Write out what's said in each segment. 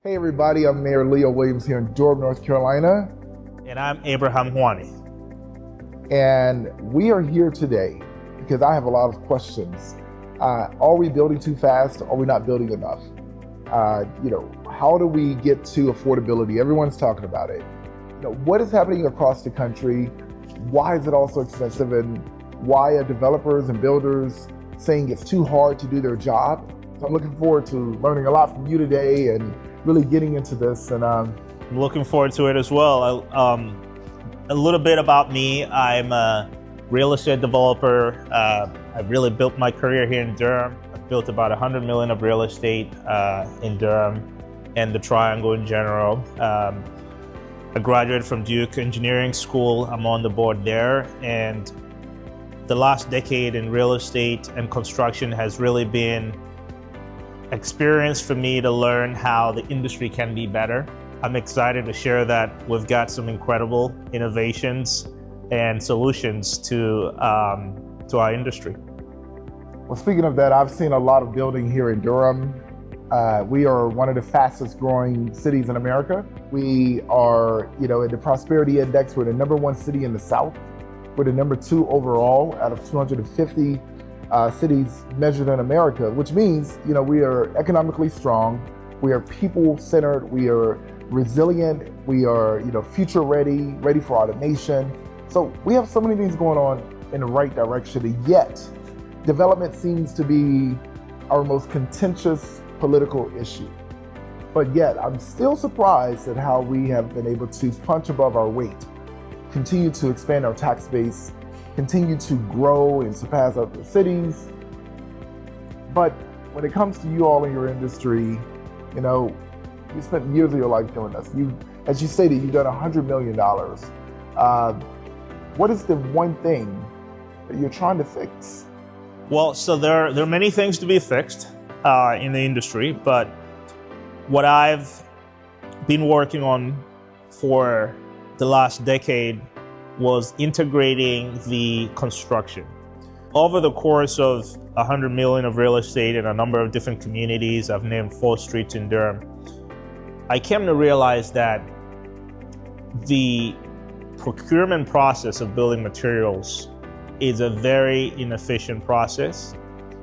Hey everybody, I'm Mayor Leo Williams here in Durham, North Carolina. And I'm Abraham Hwani. And we are here today because I have a lot of questions. Are we building too fast? Are we not building enough? How do we get to affordability? Everyone's talking about it. What is happening across the country? Why is it all so expensive? And why are developers and builders saying it's too hard to do their job? So I'm looking forward to learning a lot from you today and really getting into this. And I'm looking forward to it as well. A little bit about me. I'm a real estate developer. I've really built my career here in Durham. I've built about 100 million of real estate in Durham and the Triangle in general. I graduated from Duke Engineering School. I'm on the board there. And the last decade in real estate and construction has really been experience for me to learn how the industry can be better. I'm excited to share that we've got some incredible innovations and solutions to our industry. Well, speaking of that, I've seen a lot of building here in Durham. We are one of the fastest growing cities in America. We are, in the Prosperity Index, we're the #1 city in the South. We're the #2 overall out of 250 cities measured in America, which means, we are economically strong, we are people-centered, we are resilient, we are, future ready for automation. So we have so many things going on in the right direction, and yet development seems to be our most contentious political issue. But yet, I'm still surprised at how we have been able to punch above our weight, continue to expand our tax base, continue to grow and surpass other cities. But when it comes to you all in your industry, you spent years of your life doing this. As you stated, you've done $100 million. What is the one thing that you're trying to fix? Well, so there are many things to be fixed in the industry, but what I've been working on for the last decade was integrating the construction. Over the course of 100 million of real estate in a number of different communities, I've named 4 streets in Durham, I came to realize that the procurement process of building materials is a very inefficient process.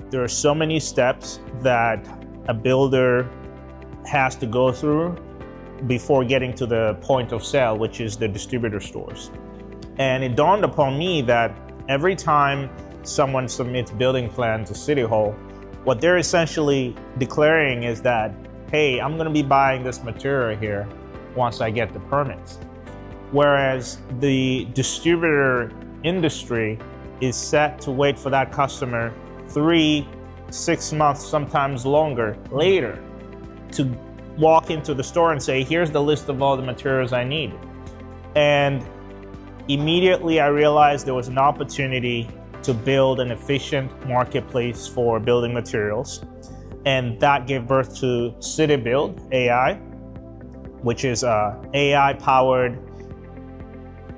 There are so many steps that a builder has to go through before getting to the point of sale, which is the distributor stores. And it dawned upon me that every time someone submits building plan to City Hall, what they're essentially declaring is that, hey, I'm gonna be buying this material here once I get the permits. Whereas the distributor industry is set to wait for that customer 3-6 months, sometimes longer later, to walk into the store and say, here's the list of all the materials I need. And immediately I realized there was an opportunity to build an efficient marketplace for building materials. And that gave birth to CityBuild AI, which is an AI-powered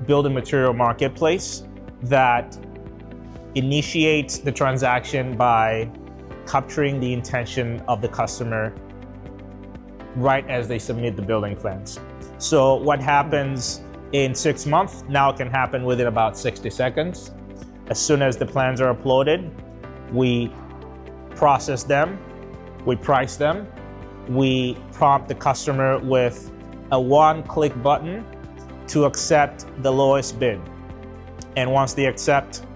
building material marketplace that initiates the transaction by capturing the intention of the customer right as they submit the building plans. So what happens in 6 months now can happen within about 60 seconds. As soon as the plans are uploaded, we process them, we price them, we prompt the customer with a one-click button to accept the lowest bid. And once they accept,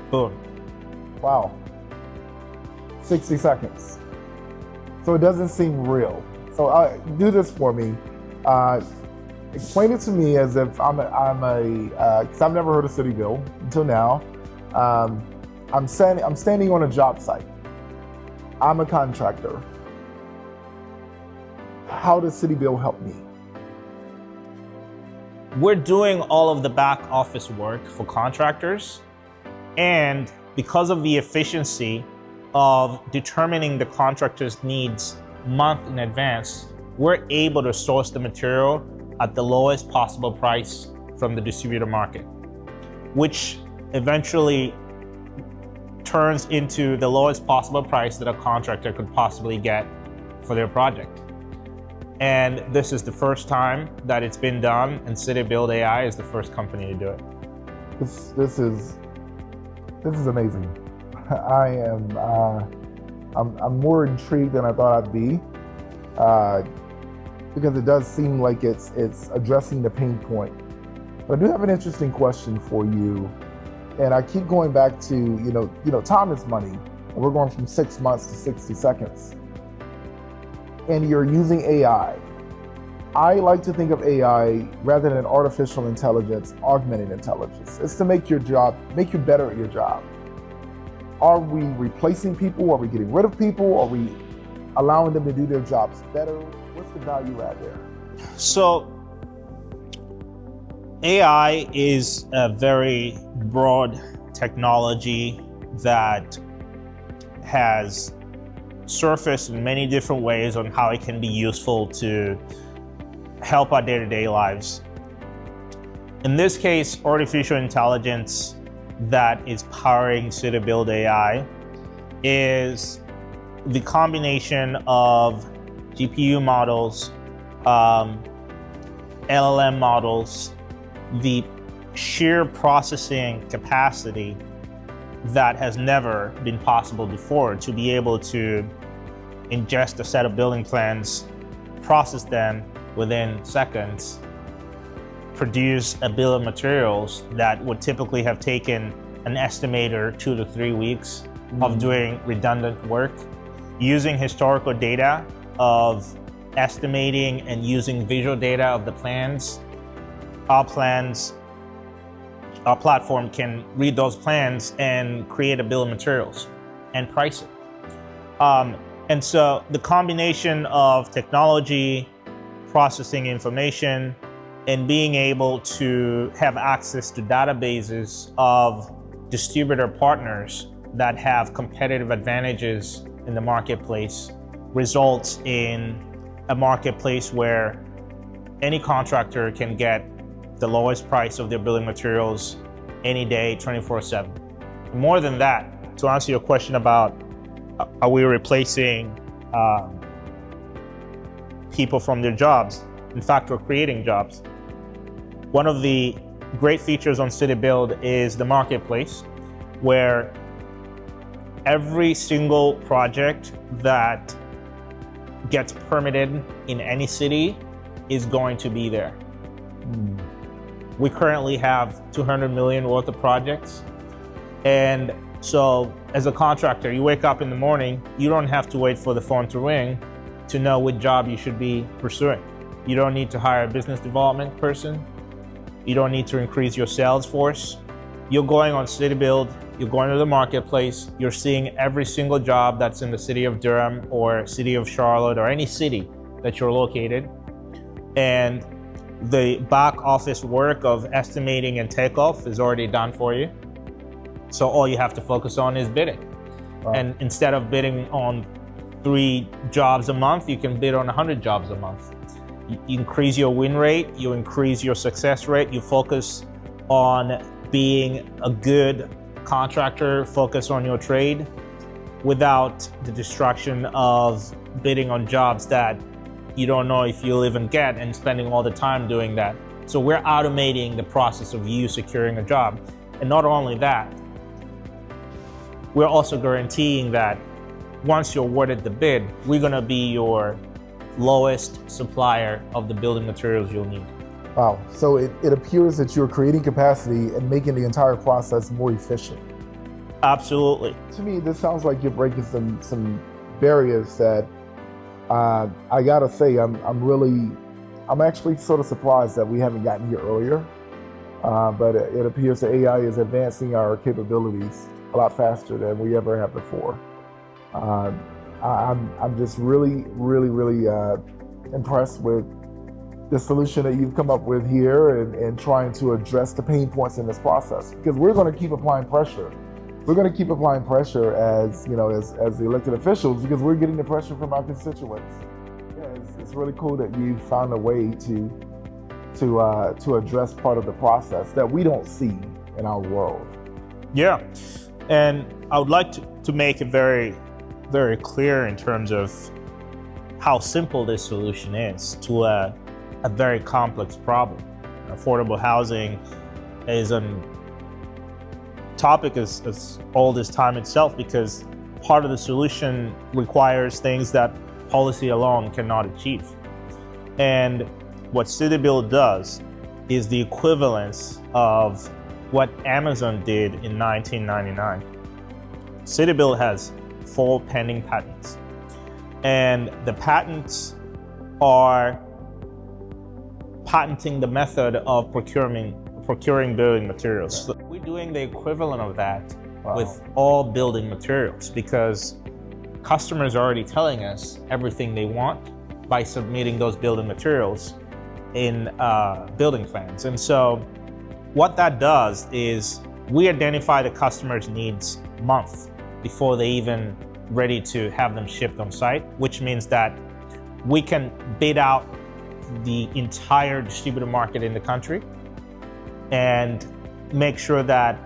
boom. Wow. 60 seconds. So it doesn't seem real. So do this for me. Explain it to me as if because I've never heard of CityBuild until now. I'm standing on a job site. I'm a contractor. How does CityBuild help me? We're doing all of the back office work for contractors. And because of the efficiency of determining the contractor's needs month in advance, we're able to source the material at the lowest possible price from the distributor market, which eventually turns into the lowest possible price that a contractor could possibly get for their project. And this is the first time that it's been done, and CityBuild AI is the first company to do it. This is amazing. I'm more intrigued than I thought I'd be, because it does seem like it's addressing the pain point. But I do have an interesting question for you, and I keep going back to time is money, and we're going from 6 months to 60 seconds. And you're using AI. I like to think of AI rather than artificial intelligence, augmented intelligence. It's to make you better at your job. Are we replacing people? Are we getting rid of people? Are we allowing them to do their jobs better? What's the value add there? So AI is a very broad technology that has surfaced in many different ways on how it can be useful to help our day-to-day lives. In this case, artificial intelligence that is powering CityBuild AI is the combination of GPU models, LLM models, the sheer processing capacity that has never been possible before, to be able to ingest a set of building plans, process them within seconds, produce a bill of materials that would typically have taken an estimator 2 to 3 weeks of doing redundant work, using historical data of estimating and using visual data of the plans. Our platform can read those plans and create a bill of materials and price it. And so the combination of technology, processing information, and being able to have access to databases of distributor partners that have competitive advantages in the marketplace results in a marketplace where any contractor can get the lowest price of their building materials any day, 24/7. More than that, to answer your question about are we replacing people from their jobs? In fact, we're creating jobs. One of the great features on CityBuild is the marketplace, where every single project that gets permitted in any city is going to be there. We currently have 200 million worth of projects. And so as a contractor, you wake up in the morning, you don't have to wait for the phone to ring to know which job you should be pursuing. You don't need to hire a business development person. You don't need to increase your sales force. You're going on CityBuild, you're going to the marketplace, you're seeing every single job that's in the city of Durham or city of Charlotte or any city that you're located. And the back office work of estimating and takeoff is already done for you. So all you have to focus on is bidding. Wow. And instead of bidding on 3 jobs a month, you can bid on 100 jobs a month. You increase your win rate, you increase your success rate, you focus on being a good contractor, focus on your trade without the distraction of bidding on jobs that you don't know if you'll even get and spending all the time doing that. So we're automating the process of you securing a job. And not only that, we're also guaranteeing that once you're awarded the bid, we're gonna be your lowest supplier of the building materials you'll need. Wow, so it appears that you're creating capacity and making the entire process more efficient. Absolutely. To me, this sounds like you're breaking some barriers that I gotta say, I'm actually sort of surprised that we haven't gotten here earlier. But it appears that AI is advancing our capabilities a lot faster than we ever have before. I'm just really impressed with the solution that you've come up with here and trying to address the pain points in this process, because we're going to keep applying pressure. We're going to keep applying pressure as the elected officials, because we're getting the pressure from our constituents. Yeah, it's really cool that you found a way to address part of the process that we don't see in our world. Yeah, and I would like to make it very, very clear in terms of how simple this solution is to a very complex problem. Affordable housing is a topic as old as time itself, because part of the solution requires things that policy alone cannot achieve. And what CityBuild does is the equivalence of what Amazon did in 1999. CityBuild has 4 pending patents, and the patents are patenting the method of procuring building materials. So we're doing the equivalent of that with all building materials, because customers are already telling us everything they want by submitting those building materials in building plans. And so what that does is we identify the customer's needs months before they even ready to have them shipped on site, which means that we can bid out the entire distributor market in the country and make sure that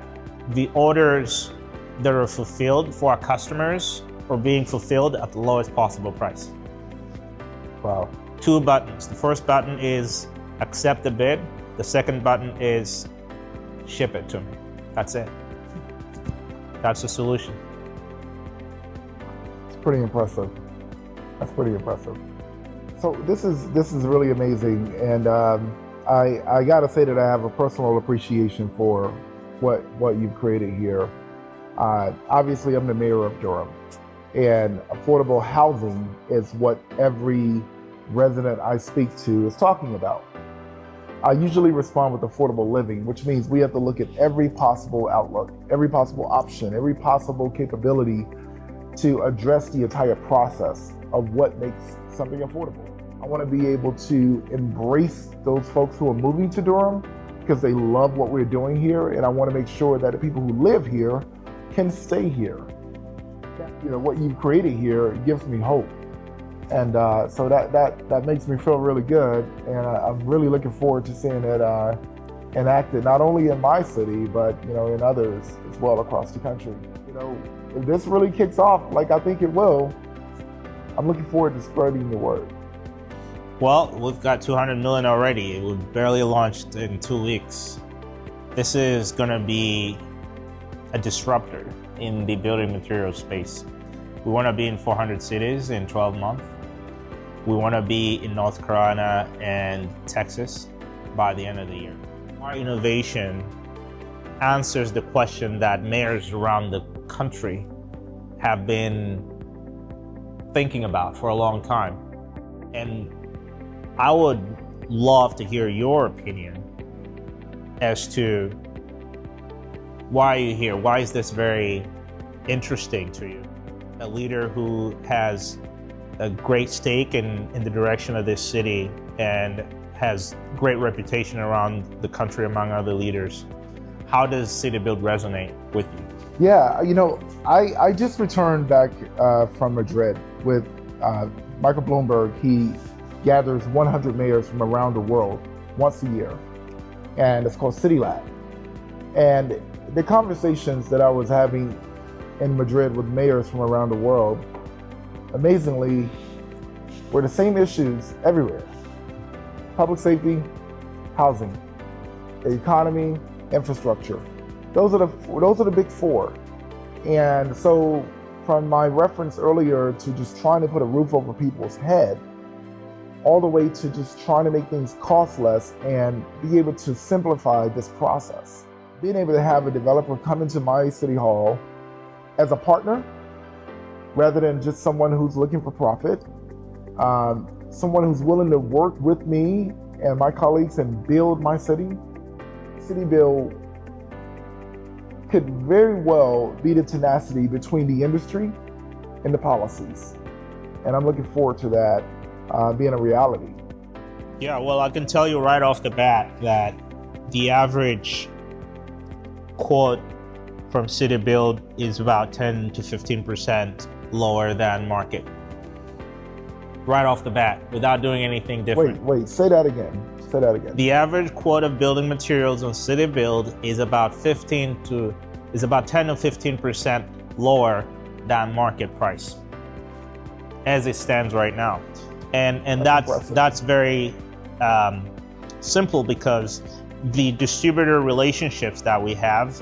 the orders that are fulfilled for our customers are being fulfilled at the lowest possible price. Wow. 2 buttons. The first button is accept the bid. The second button is ship it to me. That's it. That's the solution. It's pretty impressive. That's pretty impressive. So this is really amazing, and I gotta say that I have a personal appreciation for what you've created here. Obviously, I'm the mayor of Durham, and affordable housing is what every resident I speak to is talking about. I usually respond with affordable living, which means we have to look at every possible outlook, every possible option, every possible capability to address the entire process of what makes something affordable. I want to be able to embrace those folks who are moving to Durham because they love what we're doing here, and I want to make sure that the people who live here can stay here. You know, what you've created here gives me hope, and so that makes me feel really good, and I'm really looking forward to seeing it enacted not only in my city but in others as well across the country. If this really kicks off like I think it will, I'm looking forward to spreading the word. Well, we've got 200 million already. We've barely launched in 2 weeks. This is going to be a disruptor in the building materials space. We want to be in 400 cities in 12 months. We want to be in North Carolina and Texas by the end of the year. Our innovation answers the question that mayors around the country have been thinking about for a long time. And I would love to hear your opinion as to why are you here? Why is this very interesting to you? A leader who has a great stake in the direction of this city and has great reputation around the country among other leaders. How does CityBuild resonate with you? Yeah, I just returned back from Madrid with Michael Bloomberg. He gathers 100 mayors from around the world once a year, and it's called CityLab. And the conversations that I was having in Madrid with mayors from around the world, amazingly, were the same issues everywhere: public safety, housing, the economy, infrastructure. Those are the big 4. And so, from my reference earlier to just trying to put a roof over people's head, all the way to just trying to make things cost less and be able to simplify this process. Being able to have a developer come into my city hall as a partner, rather than just someone who's looking for profit, someone who's willing to work with me and my colleagues and build my city. CityBuild could very well be the tenacity between the industry and the policies. And I'm looking forward to that being a reality. Yeah, well, I can tell you right off the bat that the average quote from CityBuild is about 10 to 15% lower than market. Right off the bat, without doing anything different. Wait, say that again. The average quote of building materials on CityBuild is about 10 to 15% lower than market price. as it stands right now. And That's that's very simple, because the distributor relationships that we have,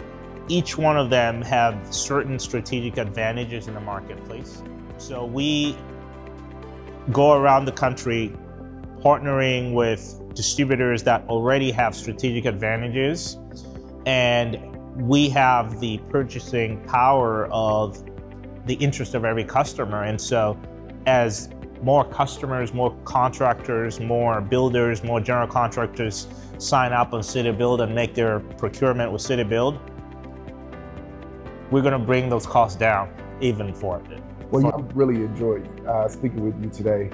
each one of them have certain strategic advantages in the marketplace. So we go around the country partnering with distributors that already have strategic advantages, and we have the purchasing power of the interest of every customer. And so as more customers, more contractors, more builders, more general contractors sign up on CityBuild and make their procurement with CityBuild, we're going to bring those costs down even for it. Well, I've really enjoyed speaking with you today.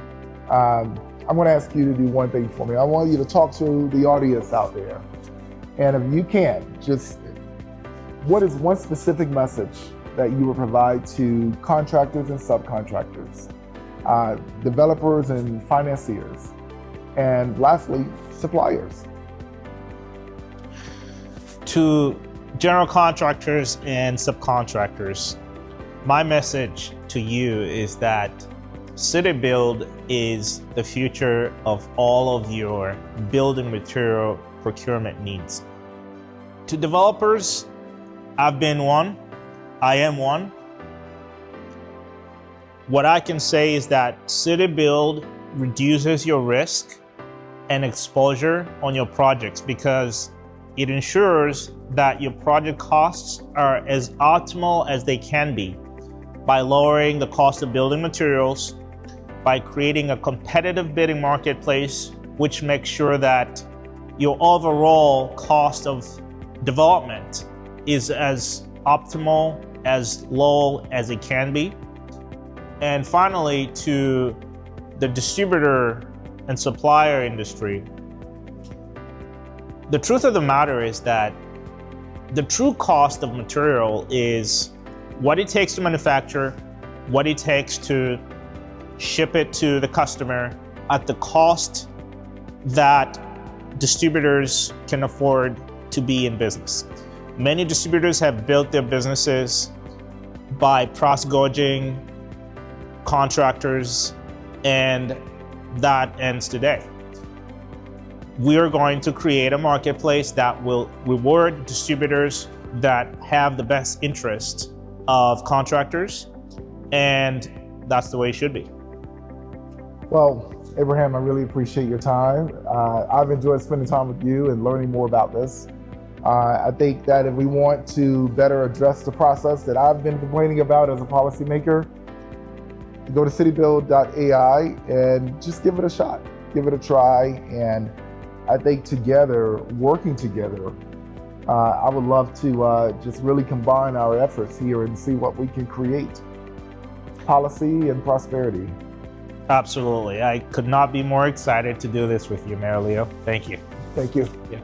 I'm going to ask you to do one thing for me. I want you to talk to the audience out there. And if you can, just what is one specific message that you would provide to contractors and subcontractors, developers and financiers, and lastly, suppliers? To general contractors and subcontractors, my message to you is that CityBuild is the future of all of your building material procurement needs. To developers, I've been one, I am one. What I can say is that CityBuild reduces your risk and exposure on your projects, because it ensures that your project costs are as optimal as they can be by lowering the cost of building materials, by creating a competitive bidding marketplace, which makes sure that your overall cost of development is as optimal, as low as it can be. And finally, to the distributor and supplier industry, the truth of the matter is that the true cost of material is what it takes to manufacture, what it takes to ship it to the customer at the cost that distributors can afford to be in business. Many distributors have built their businesses by price gouging contractors, and that ends today. We are going to create a marketplace that will reward distributors that have the best interest of contractors, and that's the way it should be. Well, Abraham, I really appreciate your time. I've enjoyed spending time with you and learning more about this. I think that if we want to better address the process that I've been complaining about as a policymaker, go to citybuild.ai and just give it a shot, give it a try. And I think together, working together, I would love to just really combine our efforts here and see what we can create. Policy and prosperity. Absolutely. I could not be more excited to do this with you, Mayor Leo. Thank you. Thank you. Yeah.